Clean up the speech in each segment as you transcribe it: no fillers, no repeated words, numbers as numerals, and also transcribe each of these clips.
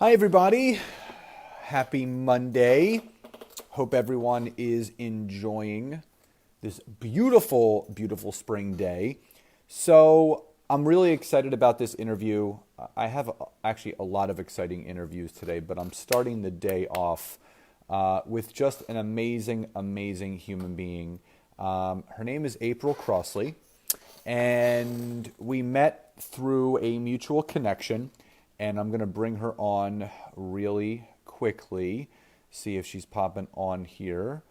Hi, everybody. Happy Monday. Hope everyone is enjoying this beautiful, beautiful spring day. So, I'm really excited about this interview. I have actually a lot of exciting interviews today, but I'm starting the day off with just an amazing, amazing human being. Her name is April Crossley, and we met through a mutual connection. And I'm going to bring her on really quickly, see if she's popping on here.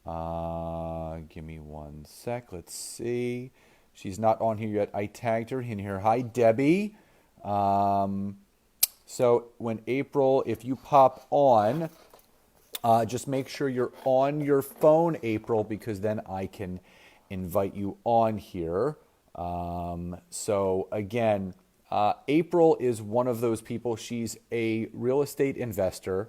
Give me one sec. Let's see. She's not on here yet. I tagged her in here. Hi, Debbie. So when April, if you pop on, just make sure you're on your phone, April, because then I can invite you on here. So again, April is one of those people. She's a real estate investor,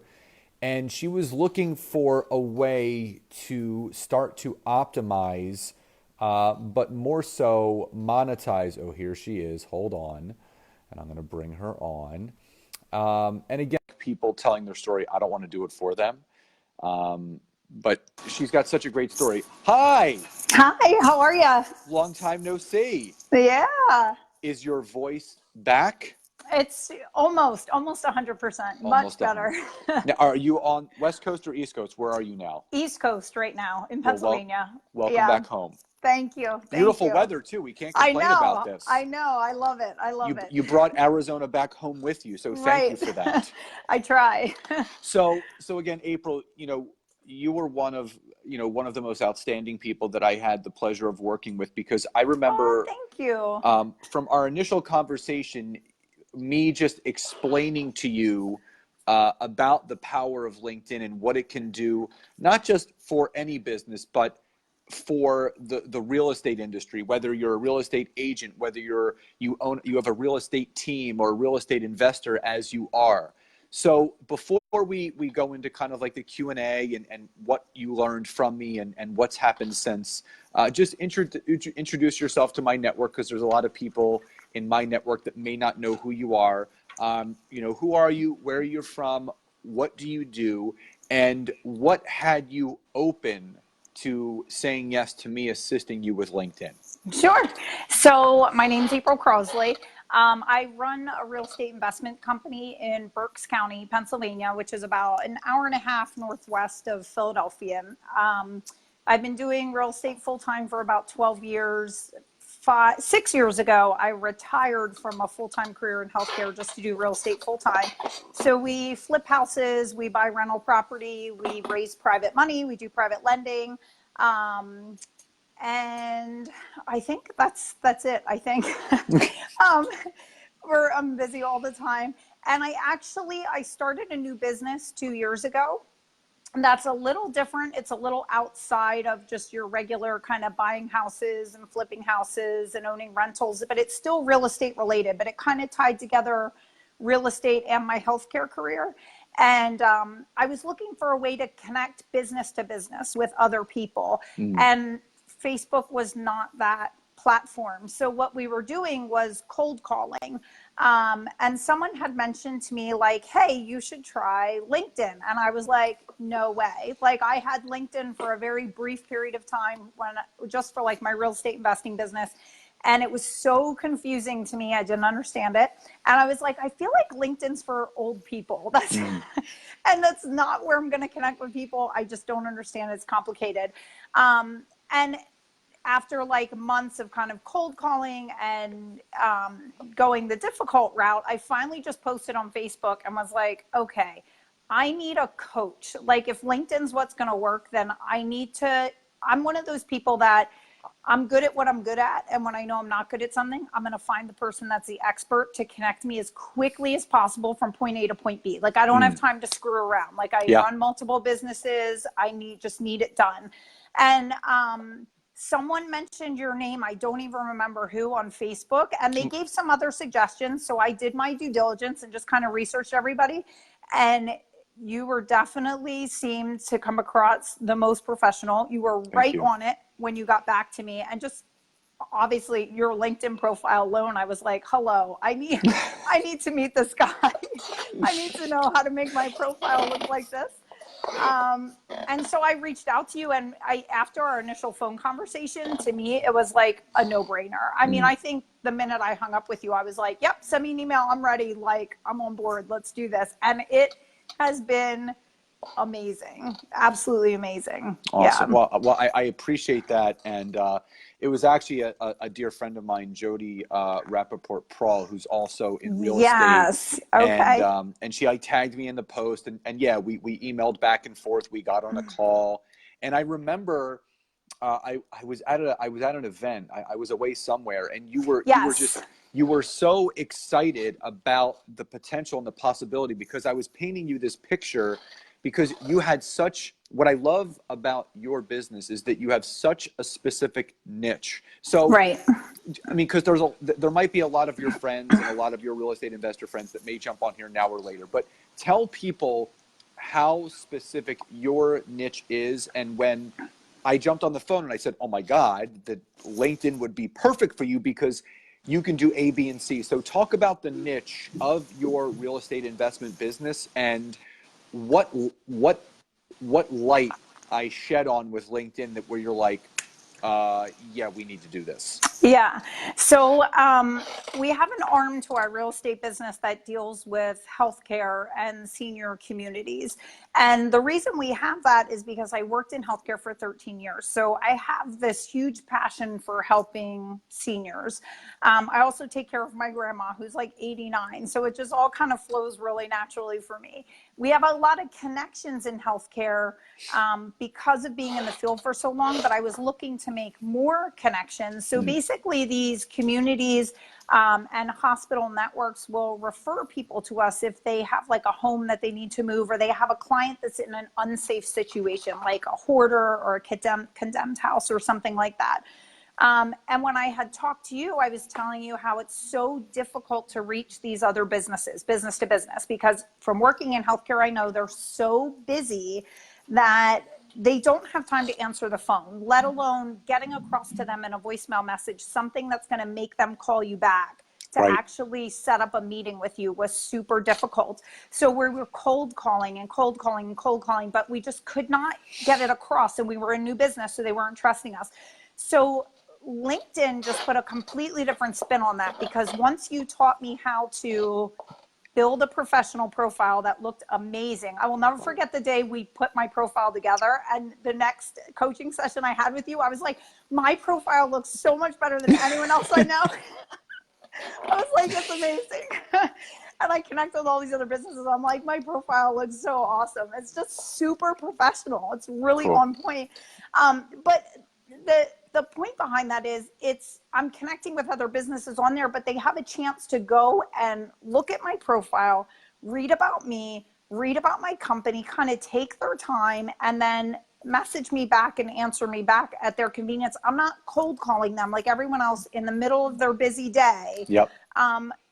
and she was looking for a way to start to optimize, but more so monetize. Oh, here she is. Hold on. And I'm going to bring her on. And again, people telling their story, I don't want to do it for them. But she's got such a great story. Hi. Hi, how are you? Long time no see. Yeah, Is your voice back? it's almost 100%, much Almost done. better. Now, are you on West Coast or East Coast? Where are you now? East Coast right now in Well, Pennsylvania. welcome Yeah, back home. thank you. Thank Beautiful you. weather too. We can't I complain about know, this. I know, I love it. I love it. You brought Arizona back home with you, so thank you Right. for that. I try. So again, April, you were one of the most outstanding people that I had the pleasure of working with, because I Oh, remember thank you. from our initial conversation, me just explaining to you about the power of LinkedIn and what it can do, not just for any business, but for the real estate industry, whether you're a real estate agent, whether you have a real estate team or a real estate investor, as you are. So before we go into kind of like the Q&A and what you learned from me and what's happened since, just introduce yourself to my network, because there's a lot of people in my network that may not know who you are. Who are you? Where are you from? What do you do? And what had you open to saying yes to me assisting you with LinkedIn? Sure. So my name's April Crossley. I run a real estate investment company in Berks County, Pennsylvania, which is about an hour and a half northwest of Philadelphia. I've been doing real estate full-time for about 12 years. 6 years ago, I retired from a full-time career in healthcare just to do real estate full-time. So we flip houses, we buy rental property, we raise private money, we do private lending. And I think that's it. I think um, I'm busy all the time. And I started a new business 2 years ago. And that's a little different. It's a little outside of just your regular kind of buying houses and flipping houses and owning rentals, but it's still real estate related, but it kind of tied together real estate and my healthcare career. And I was looking for a way to connect business to business with other people. And Facebook was not that platform. So what we were doing was cold calling. And someone had mentioned to me, like, hey, you should try LinkedIn. And I was like, no way. Like, I had LinkedIn for a very brief period of time just for like my real estate investing business. And it was so confusing to me. I didn't understand it. And I was like, I feel like LinkedIn's for old people. And that's not where I'm going to connect with people. I just don't understand. It's complicated. And after like months of kind of cold calling and going the difficult route, I finally just posted on Facebook and was like, okay, I need a coach. Like, if LinkedIn's what's going to work, then I'm one of those people that I'm good at what I'm good at. And when I know I'm not good at something, I'm going to find the person that's the expert to connect me as quickly as possible from point A to point B. Like, I don't have time to screw around. Like, I run multiple businesses. I just need it done. And someone mentioned your name, I don't even remember who, on Facebook, and they gave some other suggestions. So I did my due diligence and just kind of researched everybody. And you were definitely seemed to come across the most professional. You were right on it when you got back to me, and just obviously your LinkedIn profile alone, I was like, hello, I need to meet this guy. I need to know how to make my profile look like this. And so I reached out to you, and after our initial phone conversation, to me, it was like a no-brainer. I mean, I think the minute I hung up with you, I was like, yep, send me an email. I'm ready. Like, I'm on board. Let's do this. And it has been amazing. Absolutely amazing. Awesome. Yeah. Well, I appreciate that. And it was actually a dear friend of mine, Jody Rappaport Prawl, who's also in real estate. Yes. Okay. And she like tagged me in the post. And yeah, we emailed back and forth. We got on a call. And I remember I was at an event. I was away somewhere, and Yes. you were so excited about the potential and the possibility, because I was painting you this picture, because you had such, what I love about your business is that you have such a specific niche. So, Right. I mean, because there might be a lot of your friends and a lot of your real estate investor friends that may jump on here now or later, but tell people how specific your niche is. And when I jumped on the phone and I said, oh my God, that LinkedIn would be perfect for you because you can do A, B, and C. So talk about the niche of your real estate investment business and what light I shed on with LinkedIn that where you're like, yeah, we need to do this. Yeah. So we have an arm to our real estate business that deals with healthcare and senior communities. And the reason we have that is because I worked in healthcare for 13 years. So I have this huge passion for helping seniors. I also take care of my grandma, who's like 89. So it just all kind of flows really naturally for me. We have a lot of connections in healthcare because of being in the field for so long, but I was looking to make more connections. So basically these communities and hospital networks will refer people to us if they have like a home that they need to move, or they have a client that's in an unsafe situation, like a hoarder or a condemned house or something like that. And when I had talked to you, I was telling you how it's so difficult to reach these other businesses, business to business, because from working in healthcare, I know they're so busy that they don't have time to answer the phone, let alone getting across to them in a voicemail message, something that's going to make them call you back. To actually set up a meeting with you was super difficult. So we were cold calling and cold calling and cold calling, but we just could not get it across. And we were a new business, so they weren't trusting us. So LinkedIn just put a completely different spin on that, because once you taught me how to build a professional profile that looked amazing. I will never forget the day we put my profile together, and the next coaching session I had with you, I was like, my profile looks so much better than anyone else I know. I was like, it's amazing. And I connect with all these other businesses. I'm like, my profile looks so awesome. It's just super professional. It's really on point. But the point behind that is I'm connecting with other businesses on there, but they have a chance to go and look at my profile, read about me, read about my company, kind of take their time, and then message me back and answer me back at their convenience. I'm not cold calling them like everyone else in the middle of their busy day. Yep.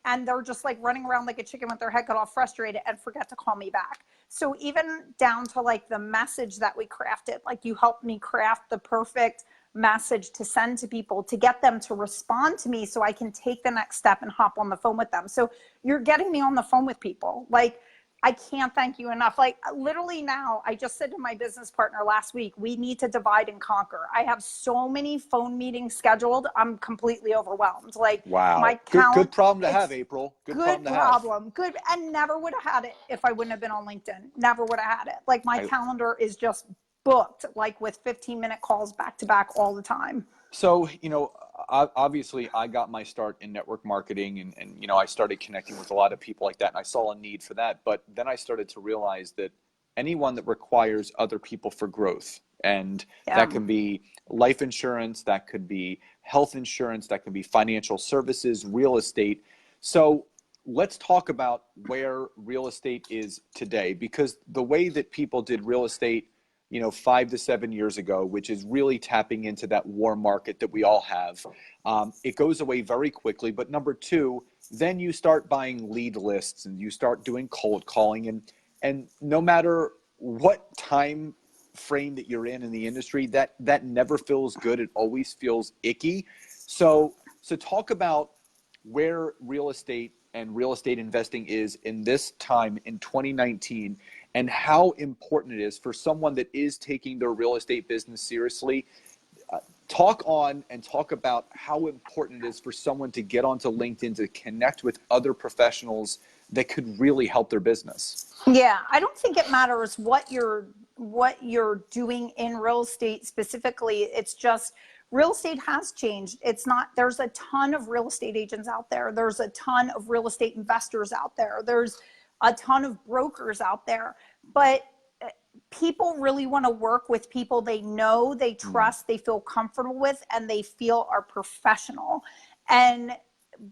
And they're just like running around like a chicken with their head cut off, frustrated, and forget to call me back. So even down to like the message that we crafted, like you helped me craft the perfect message to send to people to get them to respond to me so I can take the next step and hop on the phone with them. So you're getting me on the phone with people. Like, I can't thank you enough. Like literally now, I just said to my business partner last week, we need to divide and conquer. I have so many phone meetings scheduled. I'm completely overwhelmed. Like my calendar. Good problem to have, April. Good problem to have. Good. And never would have had it if I wouldn't have been on LinkedIn. Never would have had it. Like my calendar is just booked, like with 15-minute calls back to back all the time. So, obviously I got my start in network marketing and I started connecting with a lot of people like that, and I saw a need for that. But then I started to realize that anyone that requires other people for growth, and that can be life insurance, that could be health insurance, that could be financial services, real estate. So let's talk about where real estate is today, because the way that people did real estate 5 to 7 years ago, which is really tapping into that warm market that we all have. It goes away very quickly. But number two, then you start buying lead lists and you start doing cold calling, and no matter what time frame that you're in the industry, that never feels good. It always feels icky. So talk about where real estate and real estate investing is in this time in 2019, and how important it is for someone that is taking their real estate business seriously. Talk about how important it is for someone to get onto LinkedIn to connect with other professionals that could really help their business. Yeah, I don't think it matters what you're doing in real estate specifically. It's just real estate has changed. It's not, there's a ton of real estate agents out there. There's a ton of real estate investors out there. There's a ton of brokers out there, but people really want to work with people they know, they trust, they feel comfortable with, and they feel are professional. And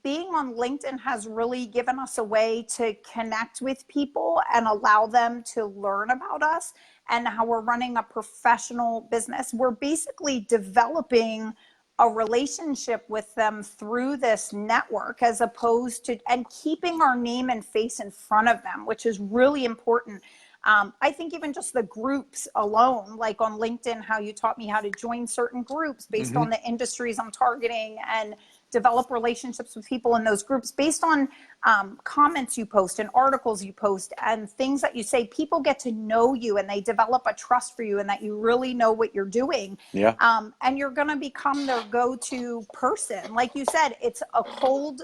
being on LinkedIn has really given us a way to connect with people and allow them to learn about us and how we're running a professional business. We're basically developing a relationship with them through this network, as opposed to, and keeping our name and face in front of them, which is really important. I think even just the groups alone, like on LinkedIn, how you taught me how to join certain groups based on the industries I'm targeting, and develop relationships with people in those groups based on comments you post and articles you post and things that you say. People get to know you and they develop a trust for you and that you really know what you're doing. Yeah. And you're going to become their go-to person. Like you said, it's a cold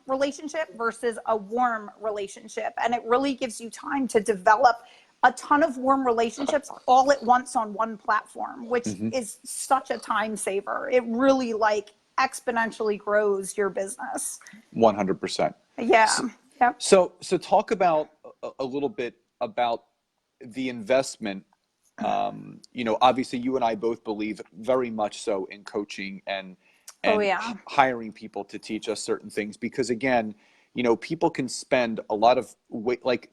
relationship versus a warm relationship. And it really gives you time to develop a ton of warm relationships all at once on one platform, which is such a time saver. It really exponentially grows your business. 100%. Yeah. Yep. So talk about a little bit about the investment. Obviously you and I both believe very much so in coaching and hiring people to teach us certain things, because again, people can spend a lot of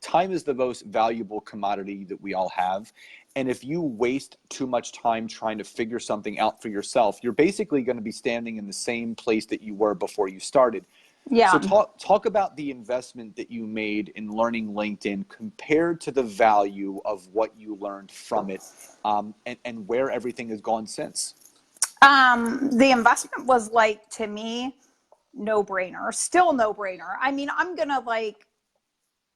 time is the most valuable commodity that we all have. And if you waste too much time trying to figure something out for yourself, you're basically going to be standing in the same place that you were before you started. Yeah. So talk about the investment that you made in learning LinkedIn compared to the value of what you learned from it, and where everything has gone since. The investment was to me, no brainer, still no brainer. I mean, I'm going to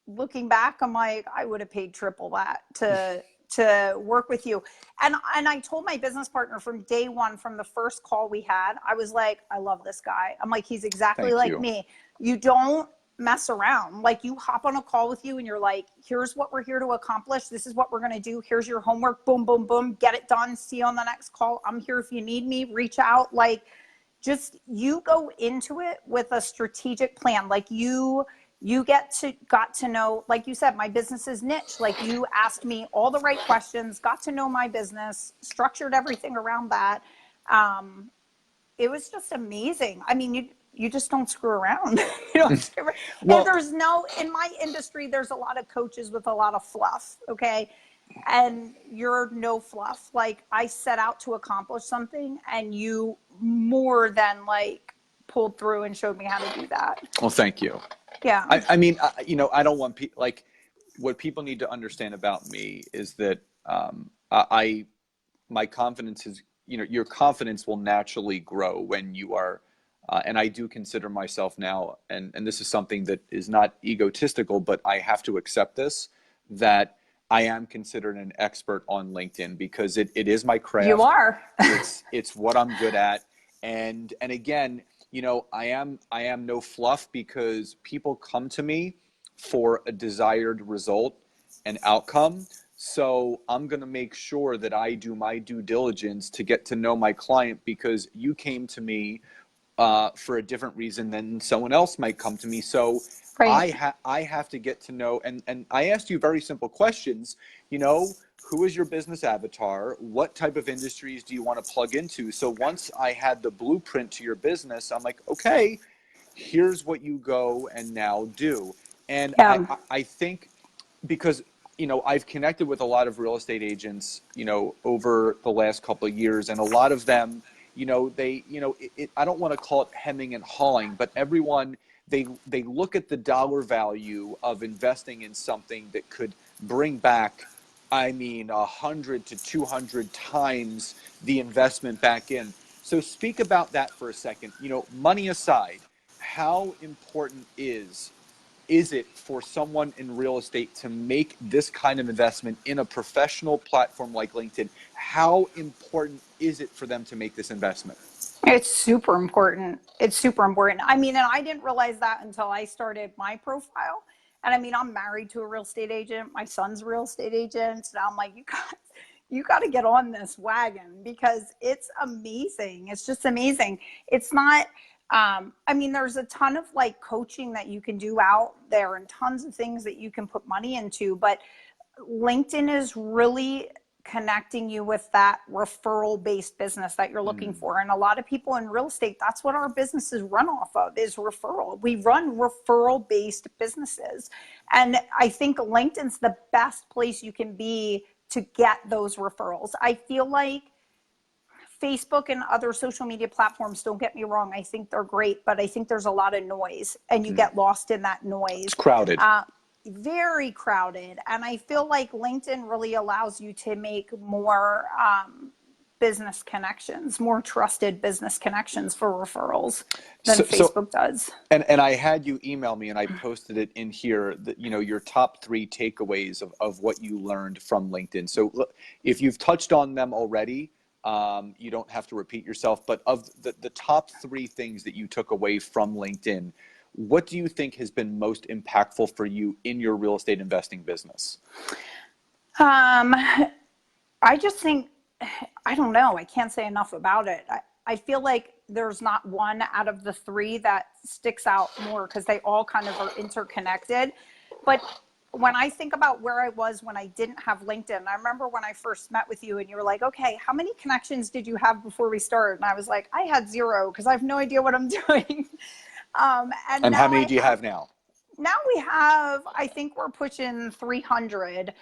looking back, I'm I would have paid triple that to work with you. And I told my business partner from day one, from the first call we had, I was like, I love this guy. I'm like, he's exactly like me. You don't mess around. You hop on a call with you and you're like, here's what we're here to accomplish. This is what we're going to do. Here's your homework. Boom, boom, boom. Get it done. See you on the next call. I'm here if you need me. Reach out. Just you go into it with a strategic plan. You got to know, like you said, my business is niche. You asked me all the right questions, got to know my business, structured everything around that. It was just amazing. I mean, you just don't screw around. Well, in my industry, there's a lot of coaches with a lot of fluff. Okay. And you're no fluff. I set out to accomplish something, and you more than pulled through and showed me how to do that. Well, thank you. Yeah. I mean, I don't want people what people need to understand about me is that my confidence is, your confidence will naturally grow when you are, and I do consider myself now, and this is something that is not egotistical, but I have to accept this, that I am considered an expert on LinkedIn because it is my craft. You are. It's what I'm good at. And again, I am no fluff, because people come to me for a desired result and outcome. So I'm going to make sure that I do my due diligence to get to know my client, because you came to me for a different reason than someone else might come to me. So right. I have to get to know, and I asked you very simple questions, who is your business avatar? What type of industries do you want to plug into? So once I had the blueprint to your business, I'm like, okay, here's what you go and now do. And I think because, I've connected with a lot of real estate agents, over the last couple of years, and a lot of them, I don't want to call it hemming and hawing, but everyone, they look at the dollar value of investing in something that could bring back, 100 to 200 times the investment back in. So speak about that for a second. You know, money aside, how important is it for someone in real estate to make this kind of investment in a professional platform like LinkedIn? How important is it for them to make this investment? It's super important. It's super important. I mean, and I didn't realize that until I started my profile. And I mean, I'm married to a real estate agent. My son's a real estate agent. And I'm like, you got to get on this wagon because it's amazing. It's just amazing. It's not, I mean, there's a ton of like coaching that you can do out there and tons of things that you can put money into, but LinkedIn is really connecting you with that referral based business that you're looking for. And a lot of people in real estate, that's what our businesses run off of, is referral. We run referral based businesses. And I think LinkedIn's the best place you can be to get those referrals. I feel like Facebook and other social media platforms, don't get me wrong, I think they're great, but I think there's a lot of noise and you get lost in that noise. It's crowded. Very crowded. And I feel like LinkedIn really allows you to make more business connections, more trusted business connections for referrals than Facebook does. And I had you email me and I posted it in here that, you know, your top 3 takeaways of what you learned from LinkedIn. So if you've touched on them already, you don't have to repeat yourself, but of the top 3 things that you took away from LinkedIn, what do you think has been most impactful for you in your real estate investing business? I just think, I don't know, I can't say enough about it. I feel like there's not one out of the 3 that sticks out more because they all kind of are interconnected. But when I think about where I was when I didn't have LinkedIn, I remember when I first met with you and you were like, okay, how many connections did you have before we started? And I was like, I had 0 because I have no idea what I'm doing. And how many do you have now? Now we have, I think we're pushing 300.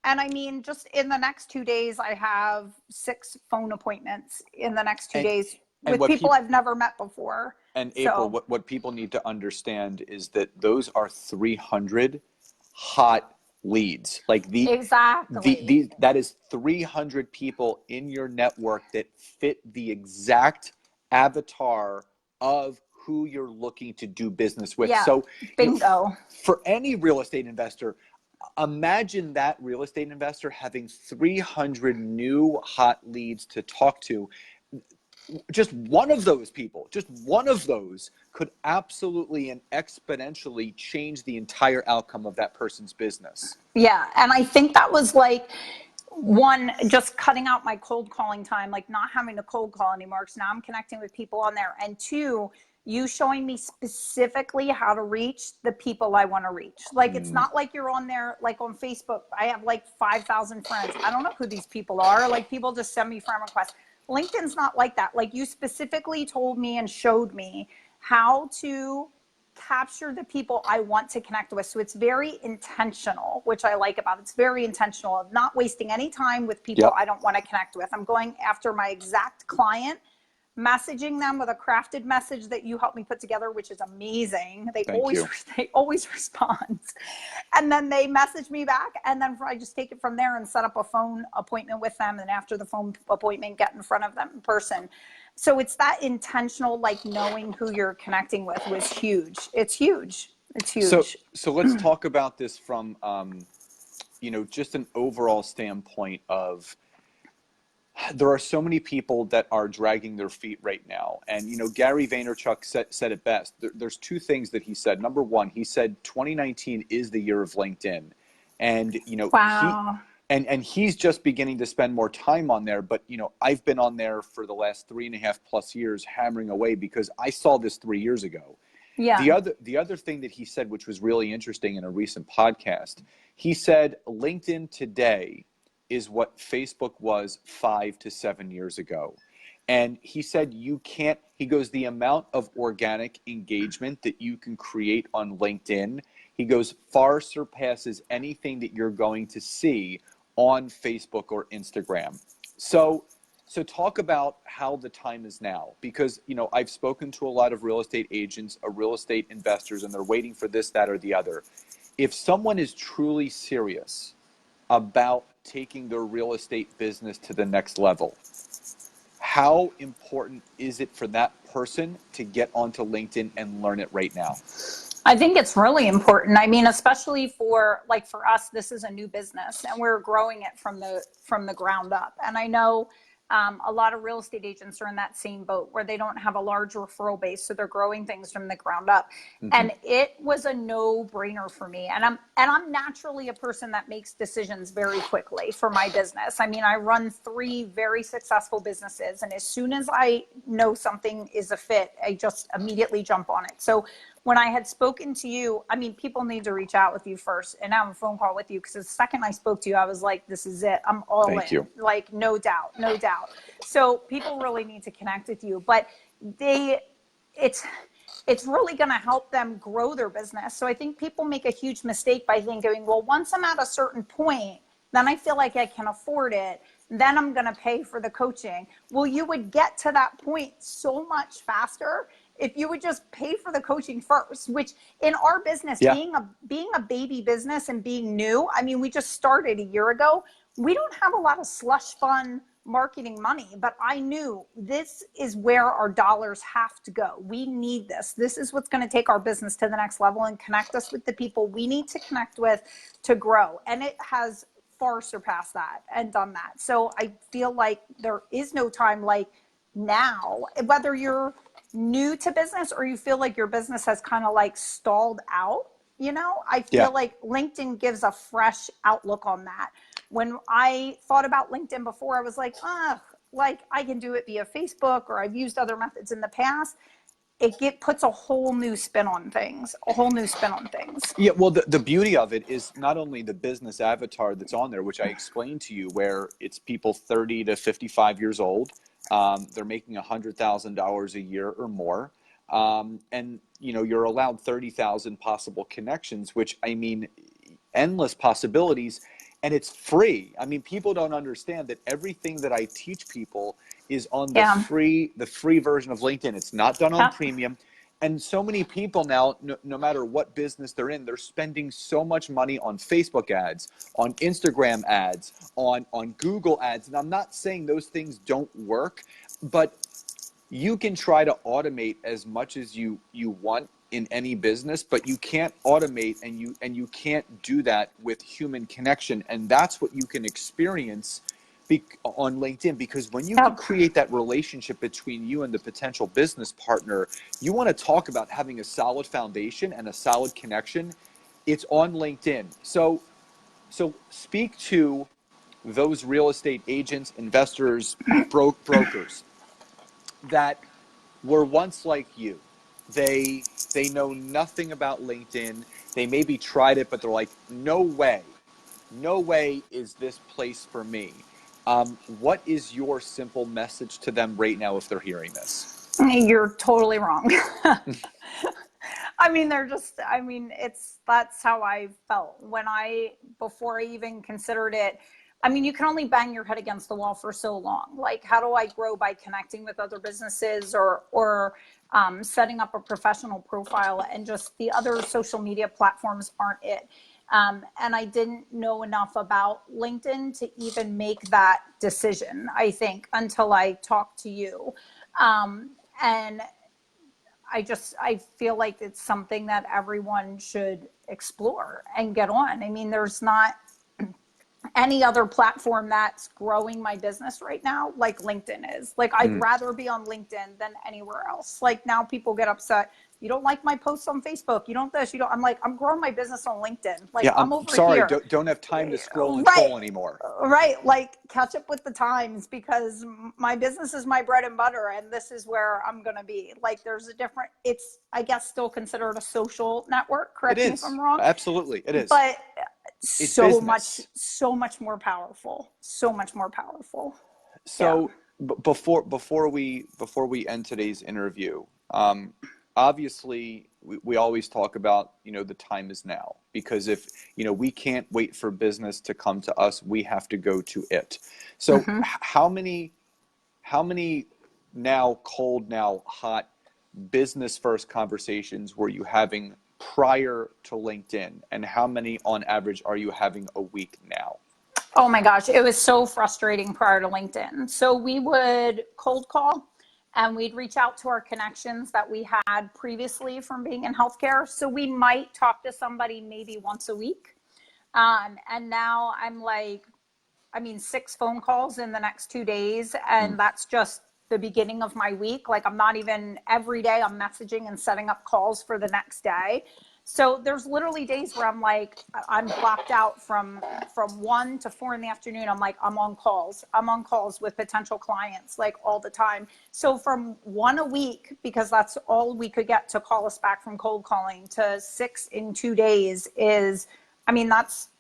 And I mean, just in the next 2 days, I have 6 phone appointments in the next 2 days with people I've never met before. And April, what people need to understand is that those are 300 hot leads. Like exactly. that is 300 people in your network that fit the exact avatar of who you're looking to do business with. Yeah, so bingo. You know, for any real estate investor, imagine that real estate investor having 300 new hot leads to talk to. Just one of those people, just one of those could absolutely and exponentially change the entire outcome of that person's business. Yeah. And I think that was like, one, just cutting out my cold calling time, like not having to cold call anymore because now I'm connecting with people on there. And 2, you showing me specifically how to reach the people I want to reach. Like, it's not like you're on there, like on Facebook, I have like 5,000 friends. I don't know who these people are. Like, people just send me friend requests. LinkedIn's not like that. Like, you specifically told me and showed me how to capture the people I want to connect with. So it's very intentional, which I like about it. It's very intentional of not wasting any time with people I don't want to connect with. I'm going after my exact client, messaging them with a crafted message that you helped me put together, which is amazing. They always respond. And then they message me back, and then I just take it from there and set up a phone appointment with them. And after the phone appointment, get in front of them in person. So it's that intentional, like knowing who you're connecting with was huge. It's huge. It's huge. So let's talk about this from, you know, just an overall standpoint of, there are so many people that are dragging their feet right now. And, you know, Gary Vaynerchuk said it best. There's 2 things that he said. Number one, he said 2019 is the year of LinkedIn. And, you know, wow. And he's just beginning to spend more time on there. But, you know, I've been on there for the last 3.5+ years hammering away because I saw this 3 years ago. Yeah. The other thing that he said, which was really interesting in a recent podcast, he said LinkedIn today is what Facebook was 5 to 7 years ago. And he said he goes, the amount of organic engagement that you can create on LinkedIn, he goes, far surpasses anything that you're going to see on Facebook or Instagram. So talk about how the time is now, because, you know, I've spoken to a lot of real estate agents, real estate investors, and they're waiting for this, that, or the other. If someone is truly serious about taking their real estate business to the next level, how important is it for that person to get onto LinkedIn and learn it right now? I think it's really important. I mean, especially for us, this is a new business and we're growing it from the ground up. And I know a lot of real estate agents are in that same boat where they don't have a large referral base, so they're growing things from the ground up. Mm-hmm. And it was a no-brainer for me. And I'm naturally a person that makes decisions very quickly for my business. I mean, I run 3 very successful businesses, and as soon as I know something is a fit, I just immediately jump on it. So when I had spoken to you, I mean, people need to reach out with you first and have a phone call with you, because the second I spoke to you, I was like, this is it. I'm all in. Thank you. Like, no doubt. So people really need to connect with you, but it's really going to help them grow their business. So I think people make a huge mistake by thinking, well, once I'm at a certain point, then I feel like I can afford it. Then I'm going to pay for the coaching. Well, you would get to that point so much faster if you would just pay for the coaching first, which in our business, being a baby business and being new, I mean, we just started a year ago. We don't have a lot of slush fund marketing money, but I knew this is where our dollars have to go. We need this. This is what's going to take our business to the next level and connect us with the people we need to connect with to grow. And it has far surpassed that and done that. So I feel like there is no time like now, whether you're new to business or you feel like your business has kind of like stalled out, you know, I feel like LinkedIn gives a fresh outlook on that. When I thought about LinkedIn before, I was like, like I can do it via Facebook, or I've used other methods in the past. It puts a whole new spin on things, Yeah, well, the beauty of it is not only the business avatar that's on there, which I explained to you, where it's people 30 to 55 years old. They're making $100,000 a year or more. And, you know, you're allowed 30,000 possible connections, which, I mean, endless possibilities. And it's free. I mean, people don't understand that everything that I teach people is on the free version of LinkedIn. It's not done on premium. And so many people now, no matter what business they're in, they're spending so much money on Facebook ads, on Instagram ads, on Google ads. And I'm not saying those things don't work, but you can try to automate as much as you want in any business, but you can't automate and you can't do that with human connection. And that's what you can experience on LinkedIn, because when you can create that relationship between you and the potential business partner, you want to talk about having a solid foundation and a solid connection. It's on LinkedIn. So speak to those real estate agents, investors, brokers that were once like you. They know nothing about LinkedIn. They maybe tried it, but they're like, no way is this place for me. What is your simple message to them right now if they're hearing this? You're totally wrong. I mean, that's how I felt before I even considered it. I mean, you can only bang your head against the wall for so long. Like, how do I grow by connecting with other businesses or setting up a professional profile, and just the other social media platforms aren't it. And I didn't know enough about LinkedIn to even make that decision, I think, until I talked to you. And I feel like it's something that everyone should explore and get on. I mean, there's not any other platform that's growing my business right now like LinkedIn is. Like, I'd rather be on LinkedIn than anywhere else. Like, now people get upset. You don't like my posts on Facebook. You don't this. You don't. I'm like, I'm growing my business on LinkedIn. Like, I'm over sorry, here. Don't have time to scroll and troll anymore. Right. Like, catch up with the times, because my business is my bread and butter, and this is where I'm going to be. Like, there's it's, I guess, still considered a social network. Correct me if I'm wrong. Absolutely. It is. But it's so much more powerful. So much more powerful. So before we end today's interview, obviously we always talk about, you know, the time is now, because if, you know, we can't wait for business to come to us, we have to go to it. So how many now cold, now hot business first conversations were you having prior to LinkedIn, and how many on average are you having a week now? Oh my gosh, it was so frustrating prior to LinkedIn. So we would cold call and we'd reach out to our connections that we had previously from being in healthcare. So we might talk to somebody maybe once a week. And now I'm like, I mean, 6 phone calls in the next 2 days. And that's just the beginning of my week. Like I'm not even every day I'm messaging and setting up calls for the next day. So there's literally days where I'm like, I'm blocked out from 1 to 4 in the afternoon. I'm like, I'm on calls. I'm on calls with potential clients like all the time. So from 1 a week, because that's all we could get to call us back from cold calling, to 6 in 2 days is, I mean, that's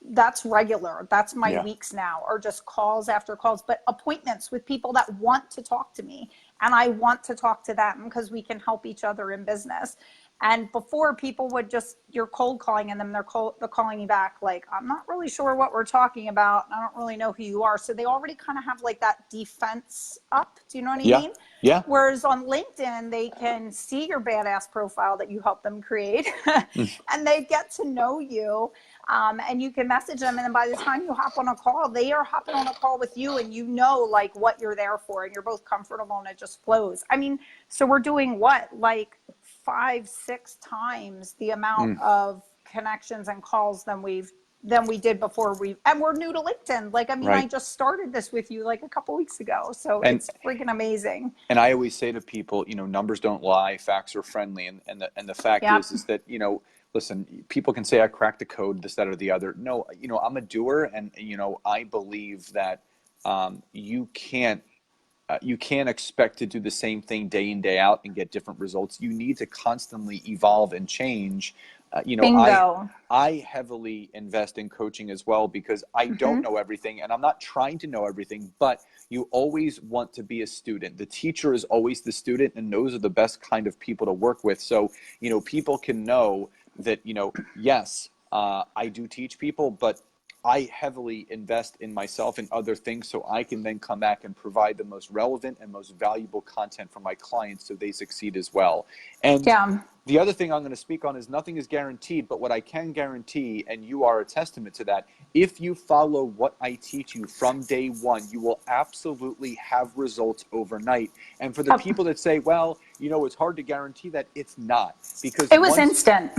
regular. That's my weeks now, or just calls after calls, but appointments with people that want to talk to me and I want to talk to them because we can help each other in business. And before, people would just, you're cold calling and then they're calling you back like, I'm not really sure what we're talking about. I don't really know who you are. So they already kind of have like that defense up. Do you know what I mean? Yeah. Whereas on LinkedIn, they can see your badass profile that you helped them create and they get to know you. And you can message them. And then by the time you hop on a call, they are hopping on a call with you and you know like what you're there for and you're both comfortable and it just flows. I mean, so we're doing what, like 5-6 times the amount of connections and calls than we did before and we're new to LinkedIn. Like, I mean, I just started this with you like a couple weeks ago. So it's freaking amazing. And I always say to people, you know, numbers don't lie, facts are friendly. And the fact is that, you know, listen, people can say I cracked the code, this, that, or the other. No, you know, I'm a doer. And, you know, I believe that you can't expect to do the same thing day in, day out and get different results. You need to constantly evolve and change. You know, Bingo. I heavily invest in coaching as well because I don't know everything and I'm not trying to know everything, but you always want to be a student. The teacher is always the student and those are the best kind of people to work with. So, you know, people can know that, you know, yes, I do teach people, but I heavily invest in myself and other things so I can then come back and provide the most relevant and most valuable content for my clients so they succeed as well. And the other thing I'm going to speak on is nothing is guaranteed, but what I can guarantee, and you are a testament to that, if you follow what I teach you from day one, you will absolutely have results overnight. And for the people that say, well, you know, it's hard to guarantee that, it's not. Because it was instant.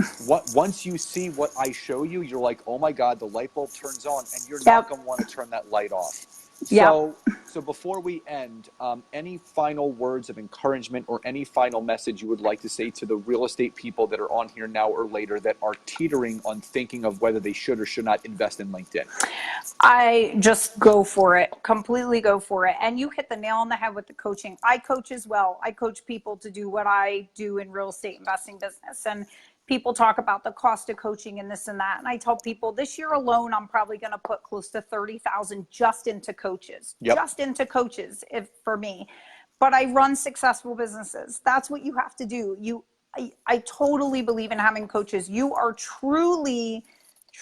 Once you see what I show you, you're like, oh my God, the light bulb turns on, and you're not going to want to turn that light off. So before we end, any final words of encouragement or any final message you would like to say to the real estate people that are on here now or later that are teetering on thinking of whether they should or should not invest in LinkedIn? I just go for it, completely go for it. And you hit the nail on the head with the coaching. I coach as well. I coach people to do what I do in real estate investing business. And people talk about the cost of coaching and this and that. And I tell people this year alone, I'm probably going to put close to 30,000 just into coaches, just into coaches for me. But I run successful businesses. That's what you have to do. I totally believe in having coaches. You are truly,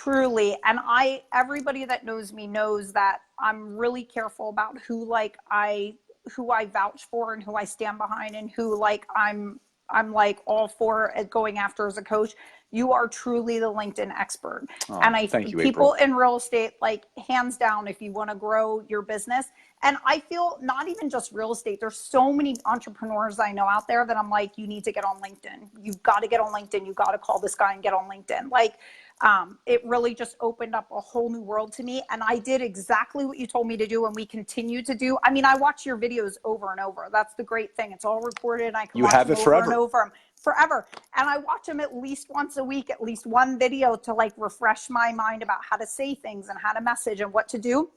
and everybody that knows me knows that I'm really careful about who I vouch for and who I stand behind and who I'm like all for going after as a coach. You are truly the LinkedIn expert. And I think people in real estate, like hands down, if you want to grow your business. And I feel not even just real estate, there's so many entrepreneurs I know out there that I'm like, you need to get on LinkedIn. You've got to get on LinkedIn. You've got to call this guy and get on LinkedIn. Like, it really just opened up a whole new world to me. And I did exactly what you told me to do and we continue to do. I mean, I watch your videos over and over. That's the great thing. It's all recorded. I can watch them over and over. Forever. And I watch them at least once a week, at least one video to like refresh my mind about how to say things and how to message and what to do.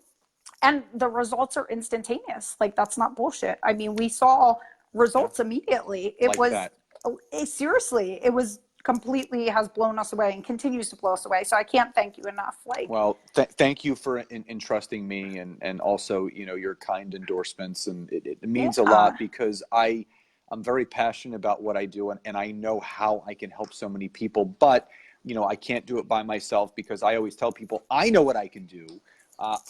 And the results are instantaneous. Like, that's not bullshit. I mean, we saw results immediately. It seriously, it was completely has blown us away and continues to blow us away. So I can't thank you enough. Well, thank you for entrusting me and also, you know, your kind endorsements. And it means a lot because I'm very passionate about what I do and I know how I can help so many people, but, you know, I can't do it by myself because I always tell people I know what I can do.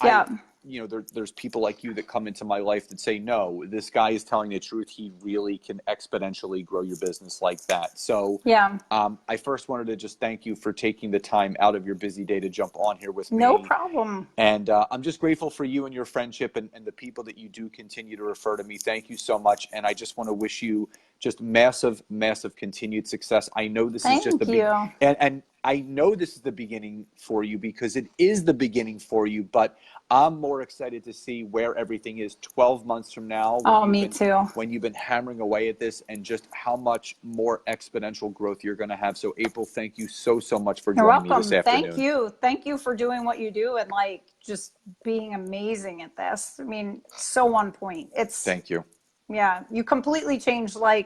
Yeah. There's people like you that come into my life that say, no, this guy is telling the truth. He really can exponentially grow your business like that. So Yeah. I first wanted to just thank you for taking the time out of your busy day to jump on here with me. No problem. And I'm just grateful for you and your friendship and the people that you do continue to refer to me. Thank you so much. And I just want to wish you just massive, massive continued success. I know this is just the Thank and I know this is the beginning for you because it is the beginning for you, but I'm more excited to see where everything is 12 months from now. Oh, me too. When you've been hammering away at this and just how much more exponential growth you're going to have. So April, thank you so much for joining me this afternoon. Thank you. Thank you for doing what you do and like just being amazing at this. I mean, so on point. Thank you. Yeah, you completely changed my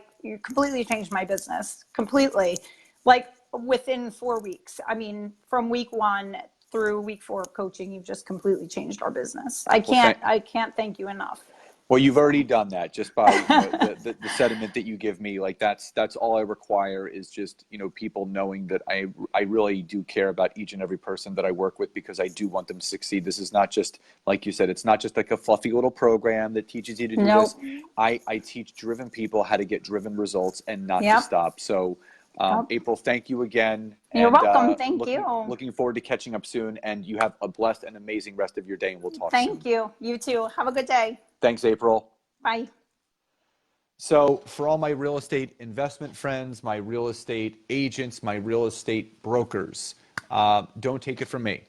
business completely. Like within 4 weeks. I mean, from week 1 through week 4 of coaching, you've just completely changed our business. I can't thank you enough. Well, you've already done that just by the sentiment that you give me. Like that's all I require is just, people knowing that I really do care about each and every person that I work with because I do want them to succeed. This is not just, like you said, it's not just like a fluffy little program that teaches you to do this. I teach driven people how to get driven results and not to stop. So April, thank you again. You're welcome. Thank you. Looking forward to catching up soon. And you have a blessed and amazing rest of your day. And we'll talk soon. Thank you. You too. Have a good day. Thanks, April. Bye. So for all my real estate investment friends, my real estate agents, my real estate brokers, don't take it from me.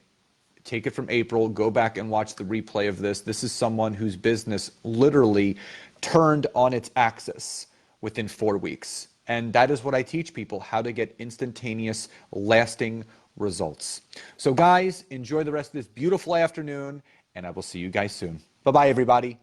Take it from April. Go back and watch the replay of this. This is someone whose business literally turned on its axis within 4 weeks. And that is what I teach people, how to get instantaneous, lasting results. So guys, enjoy the rest of this beautiful afternoon, and I will see you guys soon. Bye-bye, everybody.